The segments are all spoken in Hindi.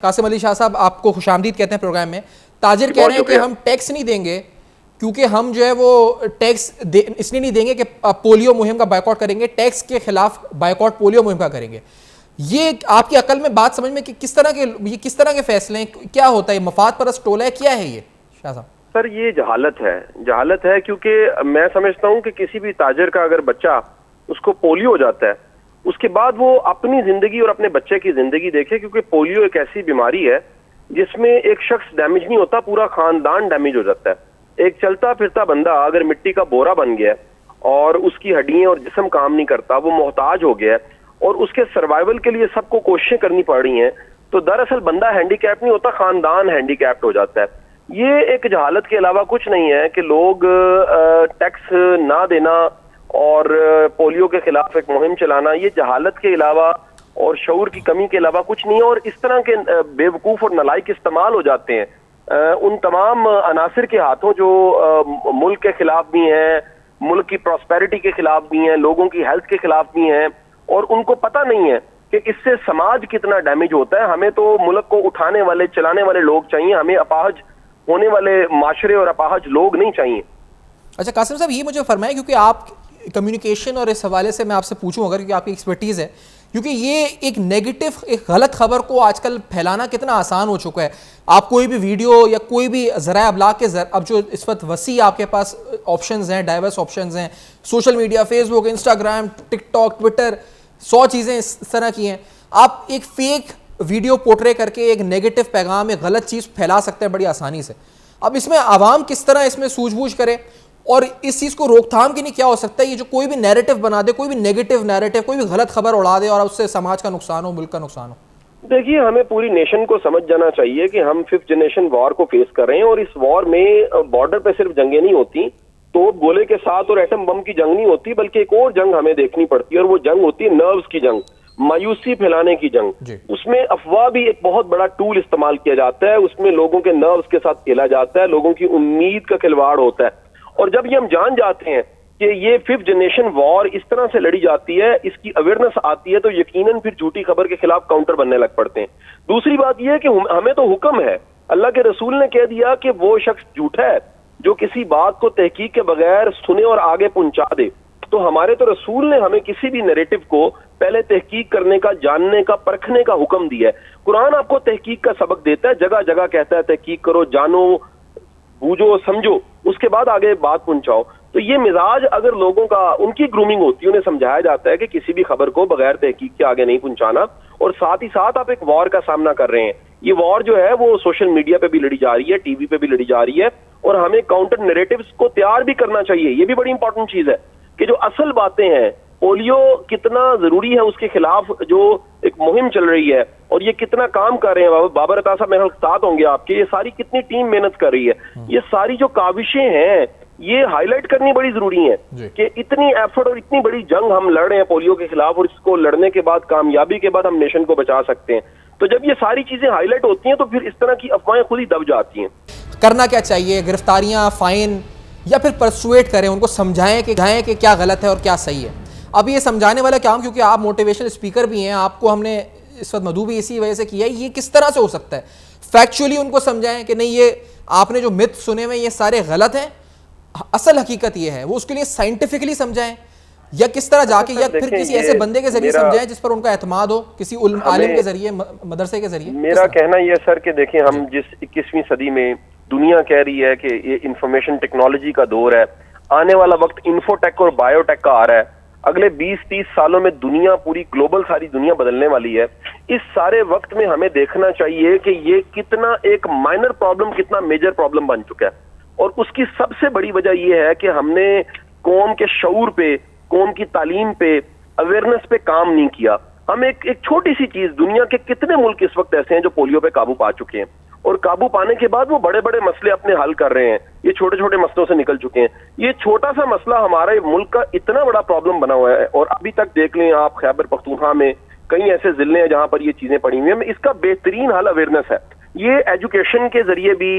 कासिम अली शाह साहब, आपको खुशामदीद कहते हैं प्रोग्राम में। ताजिर कह रहे हैं कि हम टैक्स नहीं देंगे क्योंकि हम जो है वो टैक्स इसलिए नहीं देंगे कि पोलियो मुहिम का बायकॉट करेंगे, टैक्स के खिलाफ बायकॉट पोलियो मुहिम का करेंगे। ये आपकी अकल में बात समझ में कि किस तरह के फैसले हैं, क्या होता है, मफाद परस्त टोला है, क्या है ये शाह साहब? सर ये जहालत है क्योंकि मैं समझता हूं कि किसी भी ताजिर का अगर बच्चा उसको पोलियो हो जाता है, उसके बाद वो अपनी जिंदगी और अपने बच्चे की जिंदगी देखे, क्योंकि पोलियो एक ऐसी बीमारी है जिसमें एक शख्स डैमेज नहीं होता, पूरा खानदान डैमेज हो जाता है। एक चलता फिरता बंदा अगर मिट्टी का बोरा बन गया और उसकी हड्डियां और जिस्म काम नहीं करता, वो मोहताज हो गया और उसके सर्वाइवल के लिए सबको कोशिशें करनी पड़ रही हैं, तो दरअसल बंदा हैंडीकैप नहीं होता, खानदान हैंडीकैप्ड हो जाता है। ये एक जहालत के अलावा कुछ नहीं है कि लोग टैक्स ना देना और पोलियो के खिलाफ एक मुहिम चलाना, ये जहालत के अलावा और शऊर की कमी के अलावा कुछ नहीं है। और इस तरह के बेवकूफ और नालायक इस्तेमाल हो जाते हैं उन तमाम अनासिर के हाथों जो मुल्क के खिलाफ भी हैं, मुल्क की प्रॉस्पेरिटी के खिलाफ भी हैं, लोगों की हेल्थ के खिलाफ भी हैं, और उनको पता नहीं है कि इससे समाज कितना डैमेज होता है। हमें तो मुल्क को उठाने वाले, चलाने वाले लोग चाहिए, हमें अपाहज होने वाले माशरे और अपाहज लोग नहीं चाहिए। अच्छा कासिम साहब, ये मुझे फरमाएं, क्योंकि आप कम्युनिकेशन और इस हवाले से मैं आपसे पूछूं अगर, क्योंकि आपकी एक्सपर्टीज़ है, क्योंकि ये एक नेगेटिव, एक गलत खबर को आजकल फैलाना कितना आसान हो चुका है। आप कोई भी वीडियो या कोई भी ज़राए अबलाग के अब जो इस वक्त वसी आपके पास ऑप्शंस हैं, डाइवर्स ऑप्शंस हैं, social media, Facebook, Instagram, TikTok, Twitter, 100 चीज़ें इस तरह की हैं। आप एक फेक वीडियो पोर्ट्रे करके एक नेगेटिव पैगाम, एक गलत चीज़ फैला सकते हैं बड़ी आसानी से। अब इसमें आवाम किस तरह इसमें सूझबूझ करे और इस चीज़ को रोकथाम के लिए क्या हो सकता है? ये जो कोई भी नैरेटिव बना दे, कोई भी नेगेटिव नैरेटिव, कोई भी गलत खबर उड़ा दे और उससे समाज का नुकसान हो, मुल्क का नुकसान हो। देखिए, हमें पूरी नेशन को समझ जाना चाहिए कि हम 5th जनरेशन वॉर को फेस कर रहे हैं, और इस वॉर में बॉर्डर पे सिर्फ जंगें नहीं होती, तो गोले के साथ और एटम बम की जंग नहीं होती, बल्कि एक और जंग हमें देखनी पड़ती है, और वो जंग होती है नर्व्स की जंग, मायूसी फैलाने की जंग। उसमें अफवाह भी एक बहुत बड़ा टूल इस्तेमाल किया जाता है, उसमें लोगों के नर्व्स के साथ खेला जाता है, लोगों की उम्मीद का खिलवाड़ होता है। और जब ये हम जान जाते हैं कि ये 5th जनरेशन वॉर इस तरह से लड़ी जाती है, इसकी अवेयरनेस आती है, तो यकीनन फिर झूठी खबर के खिलाफ काउंटर बनने लग पड़ते हैं। दूसरी बात यह है कि हमें तो हुक्म है, अल्लाह के रसूल ने कह दिया कि वो शख्स झूठा है जो किसी बात को तहकीक के बगैर सुने और आगे पहुंचा दे। तो हमारे तो रसूल ने हमें किसी भी नैरेटिव को पहले तहकीक करने का, जानने का, परखने का हुक्म दिया है। कुरान आपको तहकीक का सबक देता है, जगह जगह कहता है तहकीक करो, जानो, बूझो, समझो, उसके बाद आगे बात पहुंचाओ। तो ये मिजाज अगर लोगों का, उनकी ग्रूमिंग होती है, उन्हें समझाया जाता है कि किसी भी खबर को बगैर तहकीक के आगे नहीं पहुंचाना, और साथ ही साथ आप एक वॉर का सामना कर रहे हैं। ये वॉर जो है वो सोशल मीडिया पे भी लड़ी जा रही है, टीवी पे भी लड़ी जा रही है, और हमें काउंटर नैरेटिव्स को तैयार भी करना चाहिए। ये भी बड़ी इंपॉर्टेंट चीज है कि जो असल बातें हैं, पोलियो कितना जरूरी है, उसके खिलाफ जो एक मुहिम चल रही है, और ये कितना काम कर रहे हैं बाबर अता साहब, मेरे साथ होंगे आपके, ये सारी कितनी टीम मेहनत कर रही है, ये सारी जो काविशें हैं ये हाईलाइट करनी बड़ी जरूरी है कि इतनी एफर्ट और इतनी बड़ी जंग हम लड़ रहे हैं पोलियो के खिलाफ, और इसको लड़ने के बाद, कामयाबी के बाद हम नेशन को बचा सकते हैं। तो जब ये सारी चीजें हाईलाइट होती हैं तो फिर इस तरह की अफवाहें खुद ही दब जाती हैं। करना क्या चाहिए? गिरफ्तारियां, फाइन, या फिर परसुएट करें, उनको समझाएं कि क्या गलत है और क्या सही है? अब ये समझाने वाला काम, क्योंकि आप मोटिवेशनल स्पीकर भी हैं, आपको हमने इस वक्त मधु भी इसी वजह से किया है, ये किस तरह से हो सकता है? फैक्चुअली उनको समझाएं कि नहीं, ये आपने जो मिथ सुने हुए ये सारे गलत हैं, असल हकीकत ये है, वो उसके लिए साइंटिफिकली समझाए, या किस तरह जाके, या फिर किसी ऐसे बंदे के जरिए समझाएं जिस पर उनका एतमाद हो, किसी आलिम के जरिए, मदरसे के जरिए? मेरा कहना यह सर कि देखिए, हम जिस 21वीं सदी में दुनिया कह रही है कि ये इंफॉर्मेशन टेक्नोलॉजी का दौर है, आने वाला वक्त इंफोटेक और बायोटेक का आ रहा है, अगले 20-30 सालों में दुनिया, पूरी ग्लोबल सारी दुनिया बदलने वाली है। इस सारे वक्त में हमें देखना चाहिए कि ये कितना एक माइनर प्रॉब्लम कितना मेजर प्रॉब्लम बन चुका है, और उसकी सबसे बड़ी वजह यह है कि हमने कौम के शऊर पे, कौम की तालीम पे, अवेयरनेस पे काम नहीं किया। हम एक छोटी सी चीज, दुनिया के कितने मुल्क इस वक्त ऐसे हैं जो पोलियो पे काबू पा चुके हैं, और काबू पाने के बाद वो बड़े बड़े मसले अपने हल कर रहे हैं, ये छोटे छोटे मसलों से निकल चुके हैं। ये छोटा सा मसला हमारे मुल्क का इतना बड़ा प्रॉब्लम बना हुआ है, और अभी तक देख लें आप, खैबर पख्तूनख्वा में कई ऐसे जिले हैं जहां पर ये चीजें पड़ी हुई हैं। इसका बेहतरीन हल अवेयरनेस है। ये एजुकेशन के जरिए भी,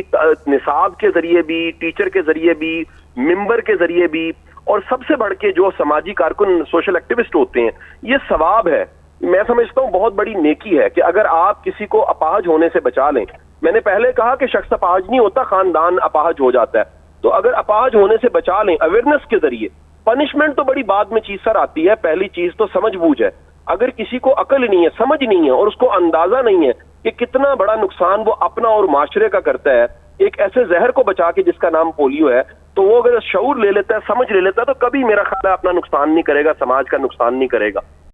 निसाब के जरिए भी, टीचर के जरिए भी, मेंबर के जरिए भी, और सबसे बढ़ के जो समाजी कारकुन, सोशल एक्टिविस्ट होते हैं, ये सवाब है मैं समझता हूँ बहुत बड़ी नेकी है कि अगर आप किसी को अपाहज होने से बचा लें। मैंने पहले कहा कि शख्स अपाहज नहीं होता, खानदान अपाहज हो जाता है। तो अगर अपाहज होने से बचा लें अवेयरनेस के जरिए, पनिशमेंट तो बड़ी बाद में चीज सर आती है, पहली चीज तो समझबूझ है। अगर किसी को अकल नहीं है, समझ नहीं है और उसको अंदाजा नहीं है कि कितना बड़ा नुकसान वो अपना और माशरे का करता है एक ऐसे जहर को बचा के जिसका नाम पोलियो है, तो वो अगर शऊर ले लेता है, समझ ले लेता है, तो कभी मेरा ख्याल है अपना नुकसान नहीं करेगा, समाज का नुकसान नहीं करेगा।